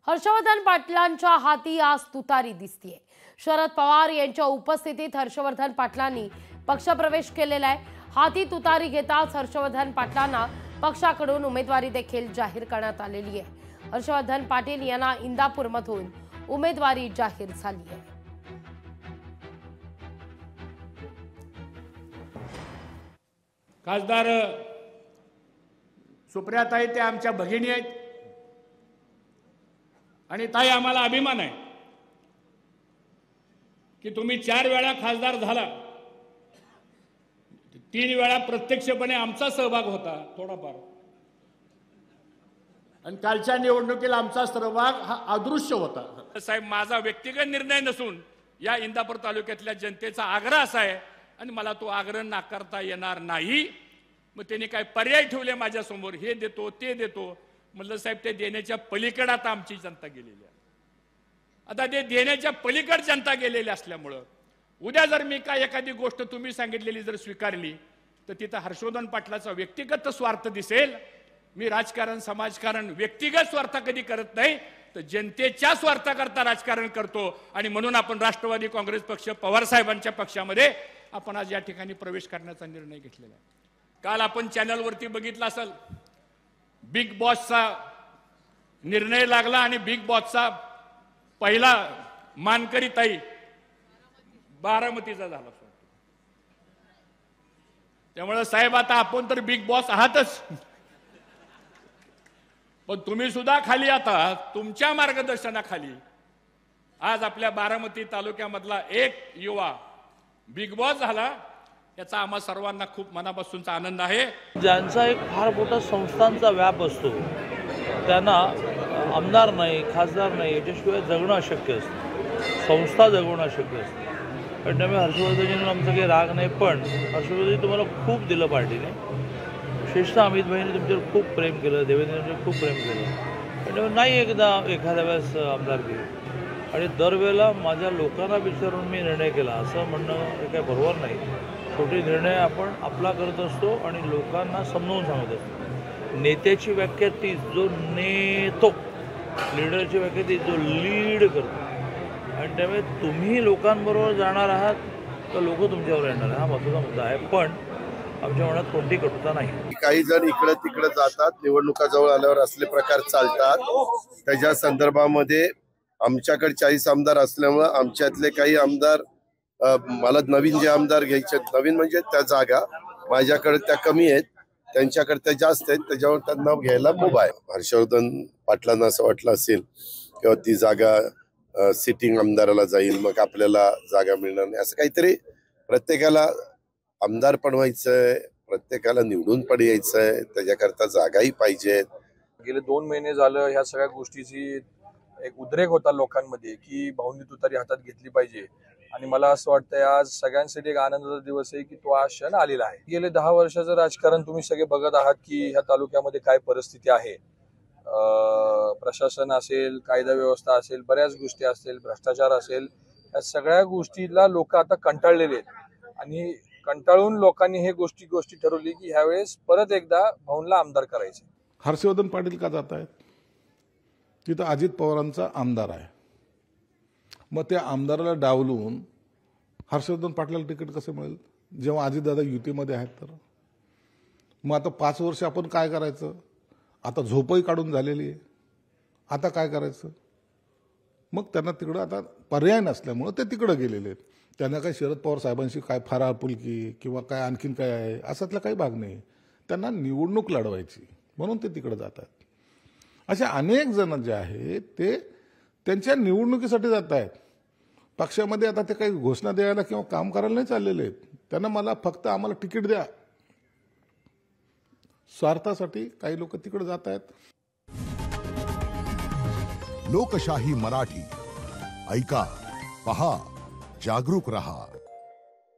हर्षवर्धन पाटलांच्या हाती आज तुतारी दिसतीये। शरद पवार यांच्या उपस्थितीत हर्षवर्धन पाटलांनी पक्षप्रवेश केलेला आहे। हाती तुतारी घेताच हर्षवर्धन पाटलांना पक्षाकडून उमेदवारी देखील जाहीर करण्यात आलेली आहे। हर्षवर्धन पाटील यांना इंदापूरमधून उमेदवारी जाहीर झाली आहे। खासदार सुप्रियाताई ते आमच्या भगिनी आहेत आणि ताई आम्हाला अभिमान आहे की तुम्ही 4 वेळा खासदार झाला। 3 वेळा प्रत्यक्षपणे आमचा सहभाग होता थोडाफार, आणि कालच्या निवडणुकीला आमचा सहभाग हा अदृश्य होता। साहेब, माझा व्यक्तिगत निर्णय नसून या इंदापूर तालुक्यातल्या जनतेचा आग्रह असा आहे आणि मला तो आग्रह नाकारता येणार नाही। मग त्यांनी काय पर्याय ठेवले माझ्या समोर, हे देतो ते देतो। म्हणलं साहेब, ते देण्याच्या पलीकडे आता आमची जनता गेलेली आहे। आता ते देण्याच्या पलीकडे जनता गेलेली असल्यामुळं उद्या जर मी काय एखादी गोष्ट तुम्ही सांगितलेली जर स्वीकारली तर तिथं हर्षवर्धन पाटलाचा व्यक्तिगत स्वार्थ दिसेल। मी राजकारण समाजकारण व्यक्तिगत स्वार्थ कधी करत नाही, तर जनतेच्या स्वार्थाकरता राजकारण करतो। आणि म्हणून आपण राष्ट्रवादी काँग्रेस पक्ष पवार साहेबांच्या पक्षामध्ये आपण आज या ठिकाणी प्रवेश करण्याचा निर्णय घेतलेला आहे। काल आपण चॅनलवरती बघितलं असेल, बिग बॉसचा निर्णय लागला आणि बिग बॉसचा पहिला मानकरी ताई बारामतीचा झाला। त्यामुळे साहेब, आता आपण तर बिग बॉस आहातच, पण तुम्ही सुद्धा खाली आता तुमच्या मार्गदर्शनाखाली आज आपल्या बारामती तालुक्यामधला एक युवा बिग बॉस झाला। याचा आम्हा सर्वांना खूप मनापासूनचा आनंद आहे। ज्यांचा एक फार मोठा संस्थांचा व्याप असतो त्यांना आमदार नाही, खासदार नाही, याच्याशिवाय जगणं अशक्य असतं, संस्था जगवणं अशक्य असतं। पण त्यामुळे हर्षवर्धनजींना आमचा काही राग नाही, पण हर्षवर्धनजी तुम्हाला खूप दिलं पार्टीने, विशेषतः अमित भाईने तुमच्यावर खूप प्रेम केलं, देवेंद्रजींवर खूप प्रेम केलं। पण नाही एखाद्या वेळेस आमदारकी, आणि दरवेळेला माझ्या लोकांना विचारून मी निर्णय केला असं म्हणणं हे काही बरोबर नाही। छोटे निर्णय आपण आपला करत असतो आणि लोकांना समजावून सांगत असतो। नेत्याची व्याख्या तीच जो नेतो, लीडरची व्याख्या तीच जो लीड करतो। आणि त्यामुळे तुम्ही लोकांबरोबर जाणार आहात तर लोक तुमच्यावर येणार आहे, हा महत्त्वाचा मुद्दा आहे। पण आमच्या मनात कोणती कटुता नाही। काही जण इकडे तिकडे जातात, निवडणुका जवळ आल्यावर असले प्रकार चालतात। त्याच्या संदर्भामध्ये आमच्याकडे 40 आमदार असल्यामुळे आमच्यातले काही आमदार, मला नवीन जे आमदार घ्यायचे, नवीन म्हणजे त्या जागा माझ्याकडे त्या कमी आहेत, त्यांच्याकडे त्या जास्त आहेत, त्याच्यावर त्यांना घ्यायला मुभा आहे। हर्षवर्धन पाटलांना असं वाटलं असेल किंवा ती जागा सिटिंग आमदाराला जाईल, मग आपल्याला जागा मिळणार नाही, असं काहीतरी। प्रत्येकाला आमदार पण व्हायचंय, प्रत्येकाला निवडून पण यायचंय, त्याच्याकरता जागाही पाहिजेत। गेले 2 महिने झालं ह्या सगळ्या गोष्टीची एक उद्रेक होता लोकांमध्ये की भाऊंनी तुतारी हातात घेतली पाहिजे। आणि मला असं वाटतंय आज सगळ्यांसाठी एक आनंदाचा दिवस आहे की तो आज क्षण आलेला आहे। गेले 10 वर्षाचं राजकारण तुम्ही सगळे बघत आहात की ह्या तालुक्यामध्ये काय परिस्थिती आहे। प्रशासन असेल, कायदा व्यवस्था असेल, बऱ्याच गोष्टी असेल, भ्रष्टाचार असेल, या सगळ्या गोष्टीला लोक आता कंटाळलेले आहेत। आणि कंटाळून लोकांनी हे गोष्टी ठरवली की ह्यावेळेस परत एकदा भाऊंला आमदार करायचे। हर्षवर्धन पाटील का जात आहेत? तिथं अजित पवारांचा आमदार आहे, मग त्या आमदाराला डावलून हर्षवर्धन पाटलाला तिकीट कसं मिळेल जेव्हा अजितदादा युतीमध्ये आहेत? तर मग आता 5 वर्ष आपण काय करायचं? आता झोपही काढून झालेली आहे, आता काय करायचं? मग त्यांना तिकडं आता पर्याय नसल्यामुळं ते तिकडं गेलेले आहेत। त्यांना काही शरद पवार साहेबांशी काय फार आपुलकी किंवा काय आणखीन काय आहे असातला काही भाग नाही, त्यांना निवडणूक लढवायची म्हणून ते तिकडे जातात। असे अनेक जण जे आहेत ते त्यांच्या निवडणुकीसाठी जात आहेत। पक्षामध्ये आता ते काही घोषणा द्यायला किंवा काम करायला नाही चाललेले आहेत। त्यांना आम्हाला तिकीट द्या, स्वार्थासाठी काही लोक तिकडे जात आहेत। लोकशाही मराठी ऐका, पहा, जागरूक रहा।